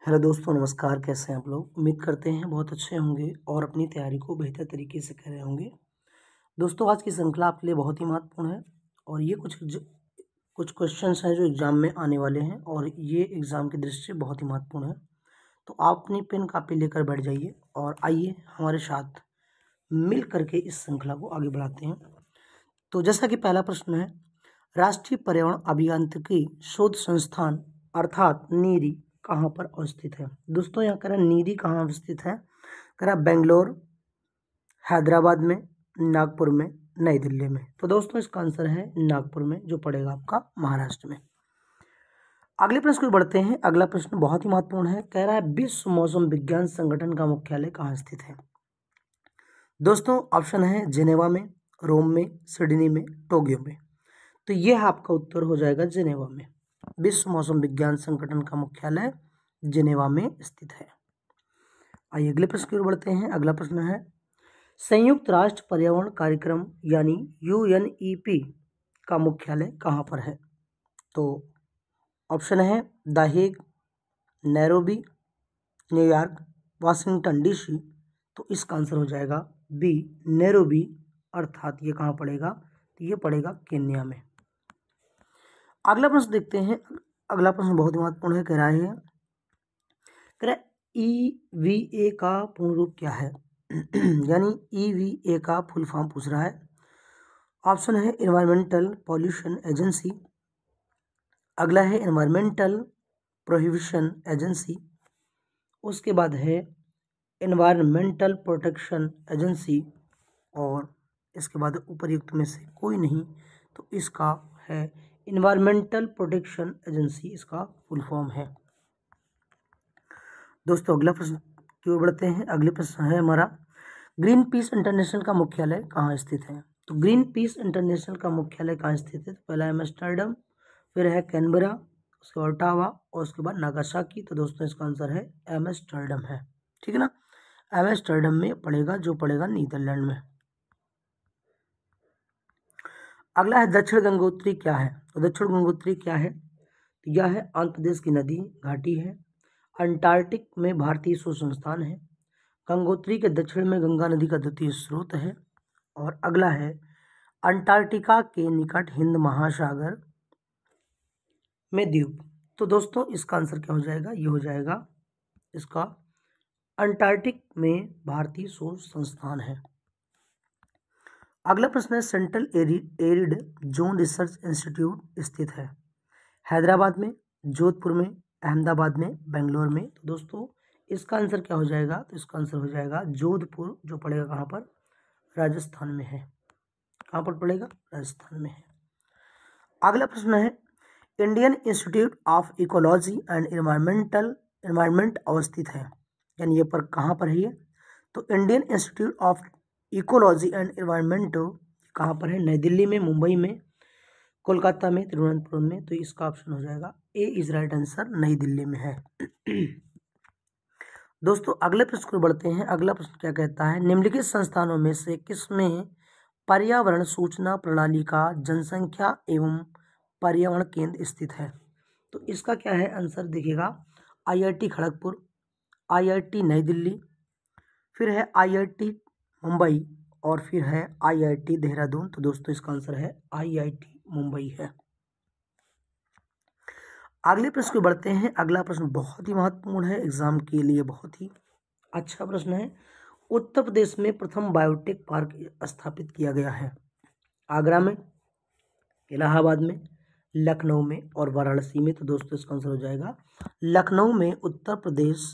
Hello दोस्तों, नमस्कार। कैसे हैं आप लोग? उम्मीद करते हैं बहुत अच्छे होंगे और अपनी तैयारी को बेहतर तरीके से कर रहे होंगे। दोस्तों, आज की श्रृंखला आपके लिए बहुत ही महत्वपूर्ण है और ये कुछ क्वेश्चंस हैं जो एग्ज़ाम में आने वाले हैं और ये एग्ज़ाम की दृष्टि से बहुत ही महत्वपूर्ण है। तो आप अपनी पेन कापी लेकर बैठ जाइए और आइए हमारे साथ मिल करके इस श्रृंखला को आगे बढ़ाते हैं। तो जैसा कि पहला प्रश्न है, राष्ट्रीय पर्यावरण अभियांत्रिकी शोध संस्थान अर्थात नीरी कहाँ पर अवस्थित है? दोस्तों, यहाँ कह रहा है नीरी कहाँ अवस्थित है? कह रहा है बेंगलोर, हैदराबाद में, नागपुर में, नई दिल्ली में। तो दोस्तों, इसका आंसर है नागपुर में, जो पड़ेगा आपका महाराष्ट्र में। अगले प्रश्न को बढ़ते हैं। अगला प्रश्न बहुत ही महत्वपूर्ण है। कह रहा है विश्व मौसम विज्ञान संगठन का मुख्यालय कहाँ स्थित है? दोस्तों, ऑप्शन है जेनेवा में, रोम में, सिडनी में, टोक्यो में। तो यह आपका उत्तर हो जाएगा जेनेवा में। विश्व मौसम विज्ञान संगठन का मुख्यालय जेनेवा में स्थित है। आइए अगले प्रश्न की ओर बढ़ते हैं। अगला प्रश्न है संयुक्त राष्ट्र पर्यावरण कार्यक्रम यानी UNEP का मुख्यालय कहाँ पर है? तो ऑप्शन है the Hague, Nairobi, New York, Washington DC। तो इसका आंसर हो जाएगा बी, नैरोबी, अर्थात ये कहाँ पड़ेगा? तो ये पड़ेगा केन्या में। अगला प्रश्न देखते हैं। अगला प्रश्न बहुत ही महत्वपूर्ण है। कह रहा है EVA का पूर्ण रूप क्या है? यानी EVA का फुल फॉर्म पूछ रहा है। ऑप्शन है एनवायरमेंटल पॉल्यूशन एजेंसी, अगला है एनवायरमेंटल प्रोहिबिशन एजेंसी, उसके बाद है एनवायरमेंटल प्रोटेक्शन एजेंसी और इसके बाद उपर्युक्त में से कोई नहीं। तो इसका है एनवायरमेंटल प्रोटेक्शन एजेंसी, इसका फुल फॉर्म है। दोस्तों, अगला प्रश्न की ओर बढ़ते हैं। अगले प्रश्न है हमारा ग्रीन पीस इंटरनेशनल का मुख्यालय कहाँ स्थित है? तो ग्रीन पीस इंटरनेशनल का मुख्यालय कहाँ स्थित है? तो पहला है एम्स्टर्डम, फिर है कैनबरा, उसके बाद ओटावा और उसके बाद नागासाकी। तो दोस्तों, इसका आंसर है एम्स्टर्डम है। ठीक है ना? एम्स्टर्डम में पड़ेगा, जो पड़ेगा नीदरलैंड में। अगला है दक्षिण गंगोत्री क्या है? तो दक्षिण गंगोत्री क्या है? तो यह है आंध्र प्रदेश की नदी घाटी है, अंटार्कटिक में भारतीय शोध संस्थान है, गंगोत्री के दक्षिण में गंगा नदी का द्वितीय स्रोत है और अगला है अंटार्कटिका के निकट हिंद महासागर में द्वीप। तो दोस्तों, इसका आंसर क्या हो जाएगा? ये हो जाएगा इसका अंटार्कटिक में भारतीय शोध संस्थान है। अगला प्रश्न है central arid zone research institute स्थित है हैदराबाद में, जोधपुर में, अहमदाबाद में, बेंगलोर में। तो दोस्तों, इसका आंसर क्या हो जाएगा? तो इसका आंसर हो जाएगा जोधपुर, जो पड़ेगा कहाँ पर? राजस्थान में है। कहाँ पर पड़ेगा? राजस्थान में है। अगला प्रश्न है Indian institute of ecology and environment अवस्थित है, यानी ये पर कहाँ पर है ये? तो Indian institute of ecology and environment कहाँ पर है? नई दिल्ली में, मुंबई में, कोलकाता में, तिरुवनंतपुरम में। तो इसका ऑप्शन हो जाएगा ए इज राइट आंसर, नई दिल्ली में है। दोस्तों, अगले प्रश्न को बढ़ते हैं। अगला प्रश्न क्या कहता है निम्नलिखित संस्थानों में से किसमें पर्यावरण सूचना प्रणाली का जनसंख्या एवं पर्यावरण केंद्र स्थित है? तो इसका क्या है आंसर? देखिएगा IIT खड़गपुर, IIT नई दिल्ली, फिर है IIT मुंबई और फिर है IIT देहरादून। तो दोस्तों, इसका आंसर है IIT मुंबई है। अगले प्रश्न को बढ़ते हैं। अगला प्रश्न बहुत ही महत्वपूर्ण है, एग्जाम के लिए बहुत ही अच्छा प्रश्न है। उत्तर प्रदेश में प्रथम बायोटेक पार्क स्थापित किया गया है आगरा में, इलाहाबाद में, लखनऊ में और वाराणसी में। तो दोस्तों, इसका आंसर हो जाएगा लखनऊ में उत्तर प्रदेश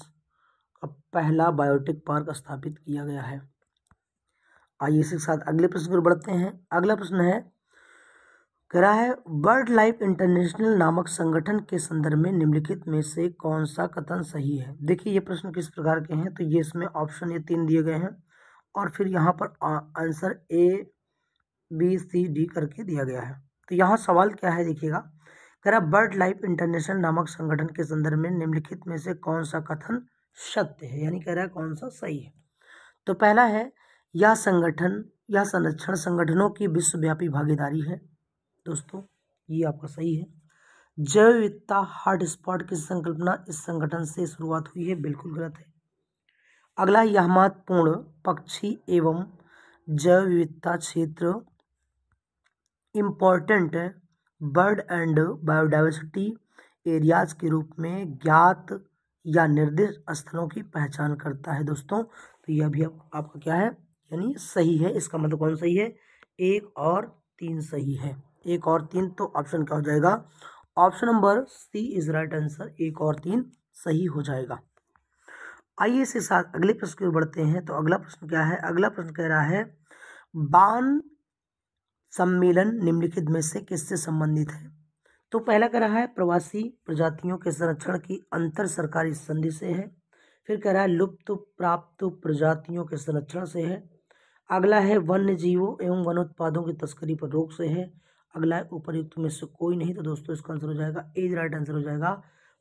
का पहला बायोटेक पार्क स्थापित किया गया है। आइए इसी के साथ अगले प्रश्न पर बढ़ते हैं। अगला प्रश्न है कह रहा है बर्ड लाइफ इंटरनेशनल नामक संगठन के संदर्भ में निम्नलिखित में से कौन सा कथन सही है? देखिए, ये प्रश्न किस प्रकार के हैं। तो ये इसमें ऑप्शन ये 3 दिए गए हैं और फिर यहाँ पर आंसर ABCD करके दिया गया है। तो यहाँ सवाल क्या है देखिएगा, कह रहा बर्ड लाइफ इंटरनेशनल नामक संगठन के संदर्भ में निम्नलिखित में से कौन सा कथन सत्य है, यानी कह रहा है कौन सा सही है। तो पहला है यह संरक्षण संगठनों की विश्वव्यापी भागीदारी है। दोस्तों, ये आपका सही है। जैव विविधता हॉटस्पॉट की संकल्पना इस संगठन से शुरुआत हुई है, बिल्कुल गलत है। अगला, यह महत्वपूर्ण पक्षी एवं जैव विविधता क्षेत्र important bird and biodiversity areas के रूप में ज्ञात या निर्दिष्ट स्थलों की पहचान करता है दोस्तों। तो यह भी आपका क्या है, यानी सही है। इसका मतलब कौन सही है, 1 और 3 सही है। 1 और 3, तो ऑप्शन क्या हो जाएगा, option number C is right answer. 1 और 3 सही हो जाएगा। आइए इसके साथ अगले प्रश्न की ओर बढ़ते हैं। तो अगला प्रश्न क्या है, अगला प्रश्न कह रहा है बान सम्मेलन निम्नलिखित में से किससे संबंधित है। तो पहला कह रहा है प्रवासी प्रजातियों के संरक्षण की अंतर सरकारी संधि से है। फिर कह रहा है लुप्त प्राप्त प्रजातियों के संरक्षण से है। अगला है वन्य जीवों एवं वनोत्पादों की तस्करी पर रोक से है। अगला है उपर्युक्त में से कोई नहीं। तो दोस्तों इसका आंसर हो जाएगा ए, राइट आंसर हो जाएगा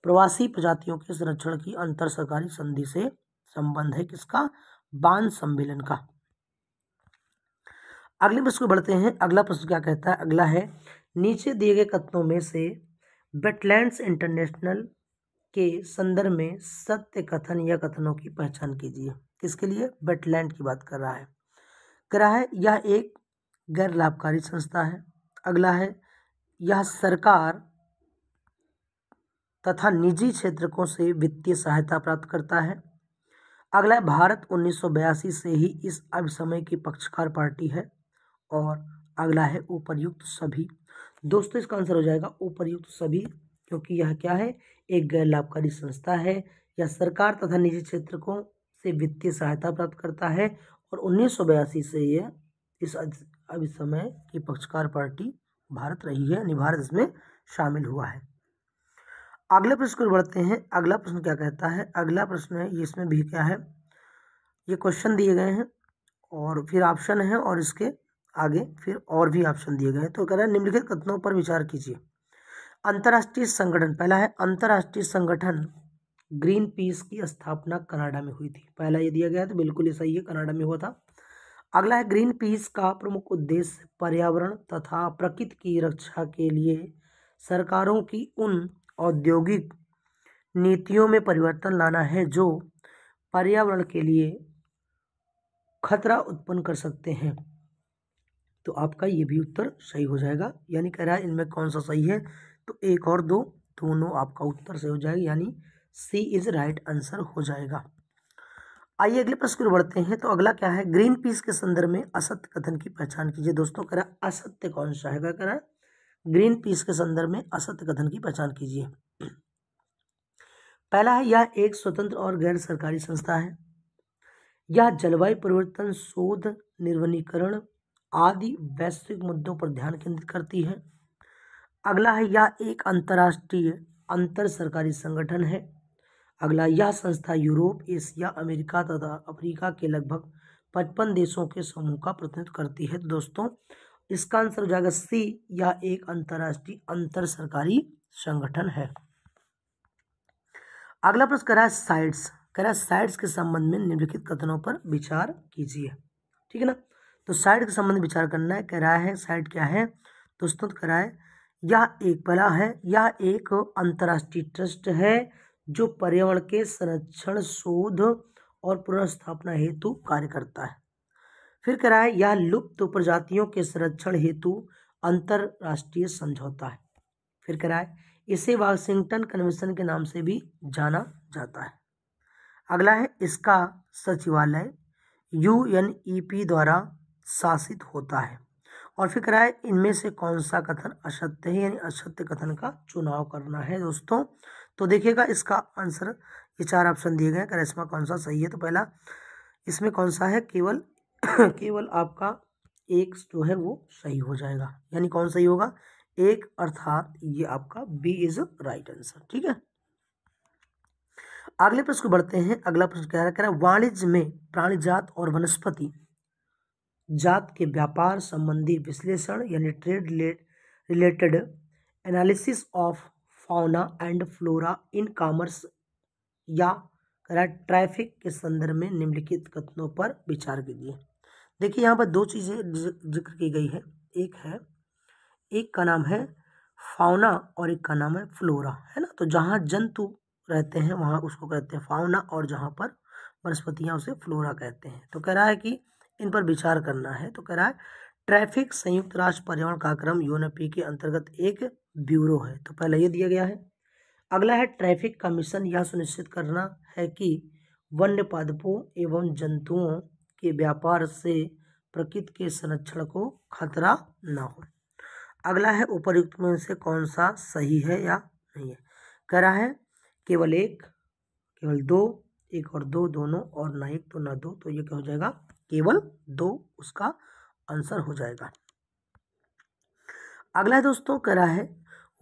प्रवासी प्रजातियों के संरक्षण की अंतर सरकारी संधि से संबंध है किसका, बान सम्मेलन का। अगले प्रश्न को बढ़ते हैं। अगला प्रश्न क्या कहता है, अगला है नीचे दिए गए कथनों में से वेटलैंड्स इंटरनेशनल के संदर्भ में सत्य कथन या कथनों की पहचान कीजिए। किसके लिए, वेटलैंड की बात कर रहा है। कह रहा है यह एक गैर लाभकारी संस्था है। अगला है यह सरकार तथा निजी क्षेत्रकों से वित्तीय सहायता प्राप्त करता है। अगला है भारत 1982 से ही इस अभिसमय की पक्षकार पार्टी है। और अगला है उपर्युक्त सभी। दोस्तों इसका आंसर हो जाएगा उपर्युक्त सभी, क्योंकि यह क्या है, एक गैर लाभकारी संस्था है। यह सरकार तथा निजी क्षेत्रकों से वित्तीय सहायता प्राप्त करता है और 1982 से यह इस अभिसमय की पक्षकार पार्टी भारत रही है, यानी भारत इसमें शामिल हुआ है। अगले प्रश्न को बढ़ते हैं। अगला प्रश्न क्या कहता है, अगला प्रश्न है, इसमें भी क्या है, ये क्वेश्चन दिए गए हैं और फिर ऑप्शन है और इसके आगे फिर और भी ऑप्शन दिए गए हैं। तो कह रहा है निम्नलिखित कथनों पर विचार कीजिए। अंतर्राष्ट्रीय संगठन, पहला है अंतर्राष्ट्रीय संगठन ग्रीन पीस की स्थापना कनाडा में हुई थी। पहला ये दिया गया है, तो बिल्कुल ये सही है, कनाडा में हुआ था। अगला है ग्रीन पीस का प्रमुख उद्देश्य पर्यावरण तथा प्रकृति की रक्षा के लिए सरकारों की उन औद्योगिक नीतियों में परिवर्तन लाना है जो पर्यावरण के लिए खतरा उत्पन्न कर सकते हैं। तो आपका ये भी उत्तर सही हो जाएगा, यानी कह रहा है इनमें कौन सा सही है, तो 1 और 2 दोनों आपका उत्तर सही हो जाएगा, यानी सी इज राइट आंसर हो जाएगा। आइए अगले प्रश्न को बढ़ते हैं। तो अगला क्या है, ग्रीन पीस के संदर्भ में असत्य कथन की पहचान कीजिए। दोस्तों कह रहा है असत्य कौन सा है, कह रहा है ग्रीन पीस के संदर्भ में असत्य कथन की पहचान कीजिए। पहला है यह एक स्वतंत्र और गैर सरकारी संस्था है। यह जलवायु परिवर्तन, शोध, निर्वनीकरण आदि वैश्विक मुद्दों पर ध्यान केंद्रित करती है। अगला है यह एक अंतर्राष्ट्रीय अंतर सरकारी संगठन है। अगला, यह संस्था यूरोप, एशिया, अमेरिका तथा अफ्रीका के लगभग 55 देशों के समूह का प्रतिनिधित्व करती है। दोस्तों इसका आंसर हो जाएगा सी, यह एक अंतर्राष्ट्रीय अंतर सरकारी संगठन है। अगला प्रश्न कह रहा है साइट्स, कह रहा है साइट्स के संबंध में निम्नलिखित कथनों पर विचार कीजिए। ठीक है ना, तो साइट के संबंध में विचार करना है। कह रहा है साइट क्या है दोस्तों, तो कह रहा है यह एक, पहला है यह एक अंतर्राष्ट्रीय ट्रस्ट है जो पर्यावरण के संरक्षण, शोध और पुनर्स्थापना हेतु कार्य करता है। फिर कह रहा है यह लुप्त प्रजातियों के संरक्षण हेतु अंतर्राष्ट्रीय समझौता है। फिर कह रहा है इसे वाशिंगटन कन्वेंशन के नाम से भी जाना जाता है। अगला है इसका सचिवालय UNEP द्वारा शासित होता है। और फिर कह रहा है इनमें से कौन सा कथन असत्य है, यानी असत्य कथन का चुनाव करना है दोस्तों। तो देखिएगा इसका आंसर, ये 4 ऑप्शन दिए गए हैं, इसमें कौन सा सही है। तो पहला इसमें कौन सा है, केवल केवल आपका एक जो है वो सही हो जाएगा, यानी कौन सही होगा, एक, अर्थात ये आपका बी इज राइट आंसर। ठीक है, अगले प्रश्न को बढ़ते हैं। अगला प्रश्न क्या है, कह रहा है वाणिज्य में प्राणी जात और वनस्पति जात के व्यापार संबंधी विश्लेषण, यानी trade related analysis of fauna and flora in commerce या कह रहा है ट्रैफिक के संदर्भ में निम्नलिखित कथनों पर विचार कीजिए। देखिए यहाँ पर 2 चीजें जिक्र की गई है। एक का नाम है फाउना और एक का नाम है फ्लोरा, है ना। तो जहाँ जंतु रहते हैं वहाँ उसको कहते हैं फाउना, और जहाँ पर वनस्पतियाँ उसे फ्लोरा कहते हैं। तो कह रहा है कि इन पर विचार करना है। तो कह रहा है ट्रैफिक संयुक्त राष्ट्र पर्यावरण कार्यक्रम यूएनईपी के अंतर्गत एक ब्यूरो है। तो पहले ये दिया गया है। अगला है ट्रैफिक का मिशन यह सुनिश्चित करना है कि वन्य पादपों एवं जंतुओं के व्यापार से प्रकृति के संरक्षण को खतरा न हो। अगला है उपर्युक्त में से कौन सा सही है या नहीं है। कह रहा है केवल एक, केवल दो, एक और दो दोनों, और ना एक तो ना दो। तो ये क्या हो जाएगा, केवल दो उसका आंसर हो जाएगा। अगला है दोस्तों, कह रहा है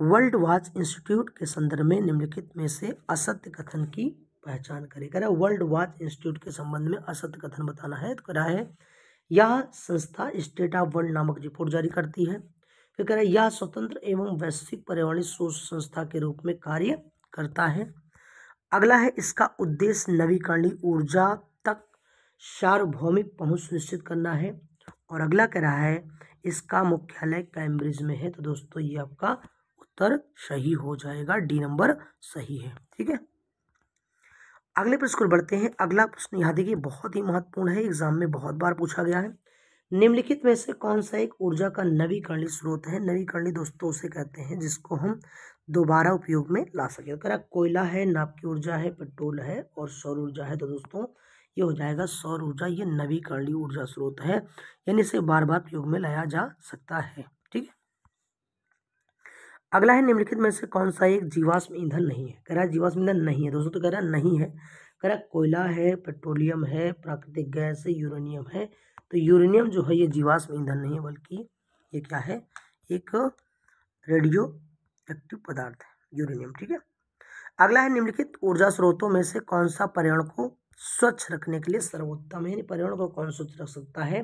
वर्ल्ड वॉच इंस्टीट्यूट के संदर्भ में निम्नलिखित में से असत्य कथन की पहचान करें। कह रहा है वर्ल्ड वॉच इंस्टीट्यूट के संबंध में असत्य कथन बताना है। तो कह रहा है यह संस्था स्टेट ऑफ वर्ल्ड नामक रिपोर्ट जारी करती है। फिर कह रहा है यह स्वतंत्र एवं वैश्विक पर्यावरणीय शोध संस्था के रूप में कार्य करता है। अगला है इसका उद्देश्य नवीकरणीय ऊर्जा तक सार्वभौमिक पहुंच सुनिश्चित करना है। और अगला कह रहा है इसका मुख्यालय कैम्ब्रिज में है। तो दोस्तों ये आपका उत्तर सही हो जाएगा, डी नंबर सही है। ठीक है, अगले प्रश्न को बढ़ते हैं। अगला प्रश्न यहाँ देखिए बहुत ही महत्वपूर्ण है, एग्जाम में बहुत बार पूछा गया है। निम्नलिखित में से कौन सा एक ऊर्जा का नवीकरणीय स्रोत है। नवीकरणीय दोस्तों उसे कहते हैं जिसको हम दोबारा उपयोग में ला सके। अगर कोयला है, नाप की ऊर्जा है, पेट्रोल है और सौर ऊर्जा है। तो दोस्तों ये हो जाएगा सौर ऊर्जा, ये नवीकरणीय ऊर्जा स्रोत है, यानी इसे बार बार उपयोग में लाया जा सकता है। ठीक है, अगला है निम्नलिखित में से कौन सा एक जीवाश्म ईंधन नहीं है। कह रहा है जीवाश्म ईंधन नहीं है दोस्तों। तो कह रहा है नहीं है, कह रहा है कोयला है, पेट्रोलियम है, प्राकृतिक गैस है, यूरेनियम है। तो यूरेनियम जो है ये जीवाश्म ईंधन नहीं है, बल्कि ये क्या है, एक रेडियो एक्टिव पदार्थ है यूरेनियम। ठीक है, अगला है निम्नलिखित ऊर्जा स्रोतों में से कौन सा पर्यावरण को स्वच्छ रखने के लिए सर्वोत्तम है। यानी पर्यावरण को कौन स्वच्छ रख सकता है।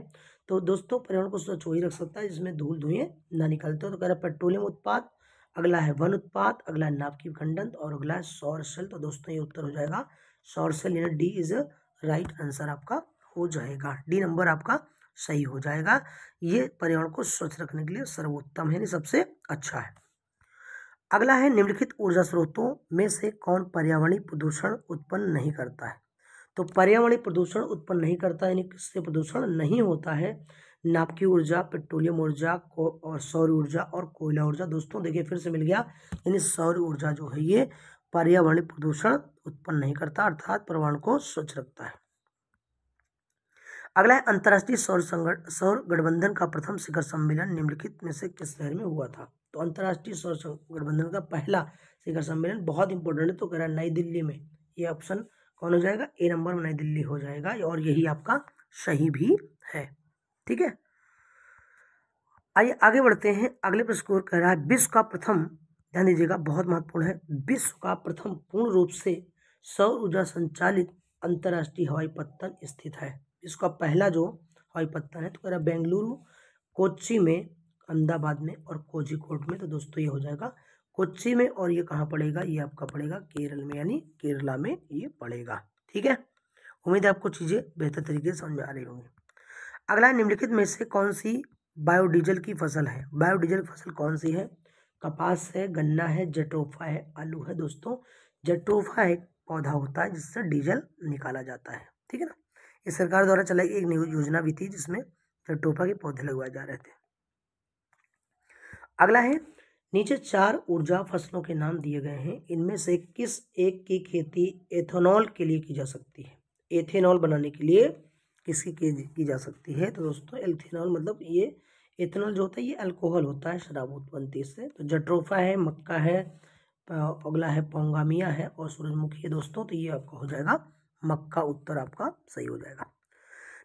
तो दोस्तों पर्यावरण को स्वच्छ वही रख सकता है जिसमें धूल धुएं ना निकलते हो। तो कह रहा है पेट्रोलियम उत्पाद, अगला है वन उत्पाद, अगला है नाभिकीय खंडन और अगला है सौर सेल। तो दोस्तों ये उत्तर हो जाएगा सौर सेल, यानी डी इज राइट आंसर आपका हो जाएगा, डी नंबर आपका सही हो जाएगा। ये पर्यावरण को स्वच्छ रखने के लिए सर्वोत्तम है, यानी सबसे अच्छा है। अगला है निम्नलिखित ऊर्जा स्रोतों में से कौन पर्यावरणीय प्रदूषण उत्पन्न नहीं करता है। तो पर्यावरणीय प्रदूषण उत्पन्न नहीं करता, यानी किससे प्रदूषण नहीं होता है। नाभिकीय ऊर्जा, पेट्रोलियम ऊर्जा और सौर ऊर्जा और कोयला ऊर्जा। दोस्तों देखिए फिर से मिल गया, यानी सौर ऊर्जा जो है ये पर्यावरणीय प्रदूषण उत्पन्न नहीं करता, अर्थात पर्यावरण को स्वच्छ रखता है। अगला है अंतर्राष्ट्रीय सौर गठबंधन का प्रथम शिखर सम्मेलन निम्नलिखित में से किस शहर में हुआ था। तो अंतर्राष्ट्रीय सौर गठबंधन का पहला शिखर सम्मेलन बहुत इंपॉर्टेंट है। तो कह रहा है नई दिल्ली में, ये ऑप्शन कौन हो जाएगा, ए नंबर में नई दिल्ली हो जाएगा, और यही आपका सही भी है। ठीक है, आइए आगे बढ़ते हैं। अगले प्रश्न को कह रहा है विश्व का प्रथम, ध्यान दीजिएगा बहुत महत्वपूर्ण है, विश्व का प्रथम पूर्ण रूप से सौर ऊर्जा संचालित अंतर्राष्ट्रीय हवाई पत्तन स्थित है। इसका पहला जो हवाई पत्तन है तो कह रहा है बेंगलुरु, कोच्चि में, अहमदाबाद में और कोझिकोड में। तो दोस्तों ये हो जाएगा कोच्चि में, और ये कहाँ पड़ेगा, ये आपका पड़ेगा केरल में, यानी केरला में ये पड़ेगा। ठीक है, उम्मीद है आपको चीज़ें बेहतर तरीके से समझ में आ रही होंगी। अगला निम्नलिखित में से कौन सी बायोडीजल की फसल है। बायोडीजल की फसल कौन सी है, कपास है, गन्ना है, जट्रोफा है, आलू है। दोस्तों जट्रोफा एक पौधा होता है जिससे डीजल निकाला जाता है। ठीक है ना, ये सरकार द्वारा चलाई एक योजना भी थी जिसमें जट्रोफा के पौधे लगवाए जा रहे थे। अगला है नीचे 4 ऊर्जा फसलों के नाम दिए गए हैं, इनमें से किस एक की खेती एथेनॉल के लिए की जा सकती है। एथेनॉल बनाने के लिए किसकी की जा सकती है। तो दोस्तों एथेनॉल मतलब ये एथेनॉल जो होता है ये अल्कोहल होता है, शराब बनती है इससे। तो जट्रोफा है, मक्का है, अगला है पोंगामिया है और सूरजमुखी है। दोस्तों तो ये आपका हो जाएगा मक्का, उत्तर आपका सही हो जाएगा।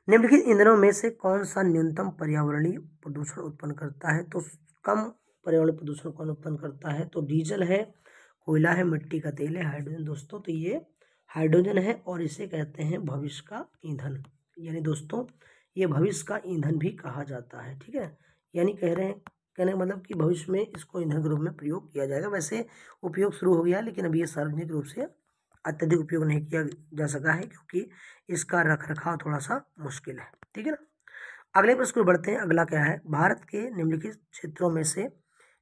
निम्नलिखित ईंधनों में से कौन सा न्यूनतम पर्यावरणीय प्रदूषण उत्पन्न करता है। तो कम पर्यावरणीय प्रदूषण कौन उत्पन्न करता है। तो डीजल है, कोयला है, मिट्टी का तेल है, हाइड्रोजन। दोस्तों तो ये हाइड्रोजन है और इसे कहते हैं भविष्य का ईंधन, यानी दोस्तों ये भविष्य का ईंधन भी कहा जाता है। ठीक है, यानी कहने का मतलब कि भविष्य में इसको ईंधन के रूप में प्रयोग किया जाएगा। वैसे उपयोग शुरू हो गया लेकिन अभी ये सार्वजनिक रूप से अत्यधिक उपयोग नहीं किया जा सका है क्योंकि इसका रखरखाव थोड़ा सा मुश्किल है। ठीक है ना, अगले प्रश्न को बढ़ते हैं। अगला क्या है, भारत के निम्नलिखित क्षेत्रों में से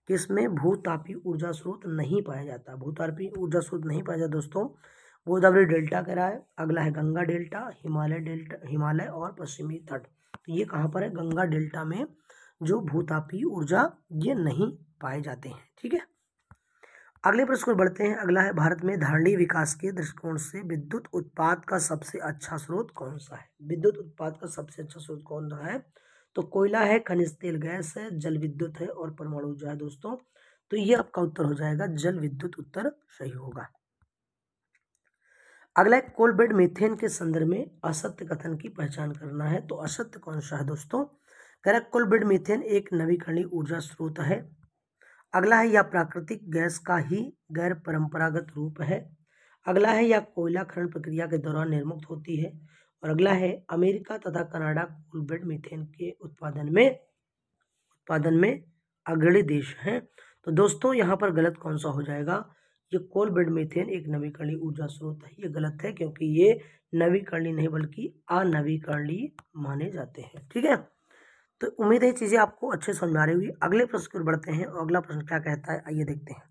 किसमें भूतापीय ऊर्जा स्रोत नहीं पाया जाता, भूतापीय ऊर्जा स्रोत नहीं पाया जाता दोस्तों, गोदावरी डेल्टा कह रहा है। अगला है गंगा डेल्टा, हिमालय डेल्टा, हिमालय और पश्चिमी तट। तो ये कहाँ पर है, गंगा डेल्टा में जो भूतापीय ऊर्जा ये नहीं पाए जाते हैं। ठीक है, अगले प्रश्न को बढ़ते हैं। अगला है भारत में धारणीय विकास के दृष्टिकोण से विद्युत उत्पाद का सबसे अच्छा स्रोत कौन सा है, विद्युत उत्पाद का सबसे अच्छा स्रोत कौन सा है, तो कोयला है, खनिज तेल गैस है, जल विद्युत है और परमाणु ऊर्जा है दोस्तों। तो ये आपका उत्तर हो जाएगा जल विद्युत, उत्तर सही होगा। अगला है कोल बेड मीथेन के संदर्भ में असत्य कथन की पहचान करना है। तो असत्य कौन सा है दोस्तों, कह रहा है कोल बेड मीथेन एक नवीकरणीय ऊर्जा स्रोत है। अगला है यह प्राकृतिक गैस का ही गैर परंपरागत रूप है। अगला है यह कोयला खनन प्रक्रिया के दौरान निर्मुक्त होती है। और अगला है अमेरिका तथा कनाडा कोल बेड मीथेन के उत्पादन में अग्रणी देश हैं। तो दोस्तों यहाँ पर गलत कौन सा हो जाएगा, ये कोल बेड मीथेन एक नवीकरणीय ऊर्जा स्रोत है, ये गलत है क्योंकि ये नवीकरणीय नहीं बल्कि अनवीकरणीय माने जाते हैं। ठीक है, तो उम्मीद है चीज़ें आपको अच्छे समझ में आ रही होगी। अगले प्रश्न की ओर बढ़ते हैं और अगला प्रश्न क्या कहता है, आइए देखते हैं।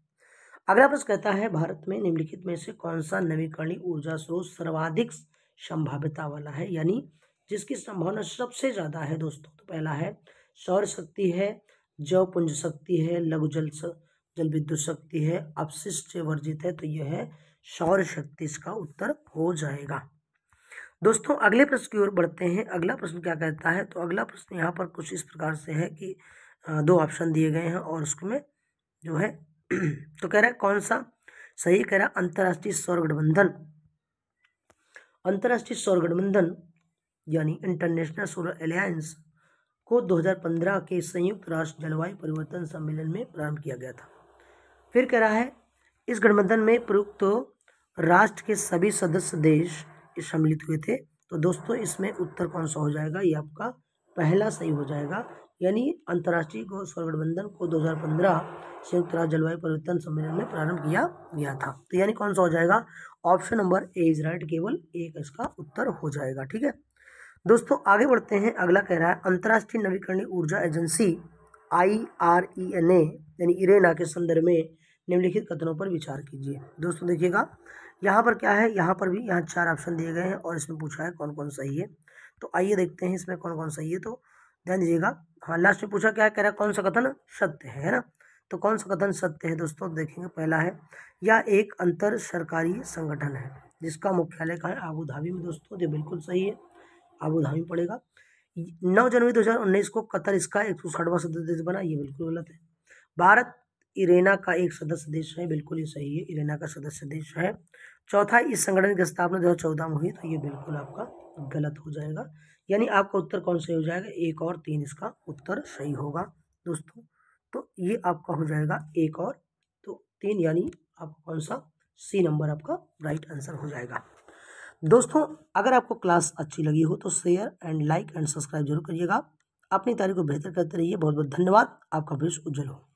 अगला प्रश्न कहता है भारत में निम्नलिखित में से कौन सा नवीकरणीय ऊर्जा स्रोत सर्वाधिक संभाव्यता वाला है, यानी जिसकी संभावना सबसे ज़्यादा है दोस्तों। तो पहला है सौर शक्ति है, जैव पुंज शक्ति है, लघु जल विद्युत शक्ति है, अपशिष्ट वर्जित है। तो यह है सौर शक्ति, इसका उत्तर हो जाएगा। दोस्तों अगले प्रश्न की ओर बढ़ते हैं। अगला प्रश्न क्या कहता है, तो अगला प्रश्न यहाँ पर कुछ इस प्रकार से है कि दो ऑप्शन दिए गए हैं और उसमें जो है तो कह रहा है कौन सा सही, कह रहा है अंतर्राष्ट्रीय सौर गठबंधन यानी इंटरनेशनल सोलर अलायंस को 2015 के संयुक्त राष्ट्र जलवायु परिवर्तन सम्मेलन में प्रारंभ किया गया था। फिर कह रहा है इस गठबंधन में प्रयुक्त राष्ट्र के सभी सदस्य देश सम्मिलित हुए थे। तो दोस्तों इसमें उत्तर कौन सा हो जाएगा, ये आपका पहला सही हो जाएगा, यानी अंतर्राष्ट्रीय सौर गठबंधन को 2015 संयुक्त राष्ट्र जलवायु परिवर्तन सम्मेलन में प्रारंभ किया गया था। तो यानी कौन सा हो जाएगा, option number A is right, केवल एक इसका उत्तर हो जाएगा। ठीक है दोस्तों, आगे बढ़ते हैं। अगला कह रहा है अंतर्राष्ट्रीय नवीकरणीय ऊर्जा एजेंसी IRENA यानी इरेना के संदर्भ में निम्नलिखित कथनों पर विचार कीजिए। दोस्तों देखिएगा यहाँ पर क्या है, यहाँ पर भी यहाँ 4 ऑप्शन दिए गए हैं और इसमें पूछा है कौन कौन सही है। तो आइए देखते हैं इसमें कौन कौन सही है। तो ध्यान दीजिएगा, हाँ लास्ट में पूछा क्या है, कह रहा है कौन सा कथन सत्य है ना। तो कौन सा कथन सत्य है दोस्तों, देखेंगे। पहला है यह एक अंतर सरकारी संगठन है जिसका मुख्यालय कहाँ है, आबू धाबी में। दोस्तों ये बिल्कुल सही है, आबू धाबी पड़ेगा। 9 जनवरी 2019 को कतर इसका 160वां सदस्य देश बना, ये बिल्कुल गलत है। भारत इरेना का एक सदस्य देश है, बिल्कुल ही सही है, इरेना का सदस्य देश है। चौथा, इस संगठन की स्थापना 2014 में हुई, तो ये बिल्कुल आपका गलत हो जाएगा। यानी आपका उत्तर कौन सही हो जाएगा, 1 और 3 इसका उत्तर सही होगा दोस्तों। तो ये आपका हो जाएगा 1 और 3, यानी आपका कौन सा, सी नंबर आपका राइट आंसर हो जाएगा। दोस्तों अगर आपको क्लास अच्छी लगी हो तो share and like and subscribe जरूर करिएगा। अपनी तारीख को बेहतर करते रहिए। बहुत बहुत धन्यवाद, आपका भविष्य उज्जवल हो।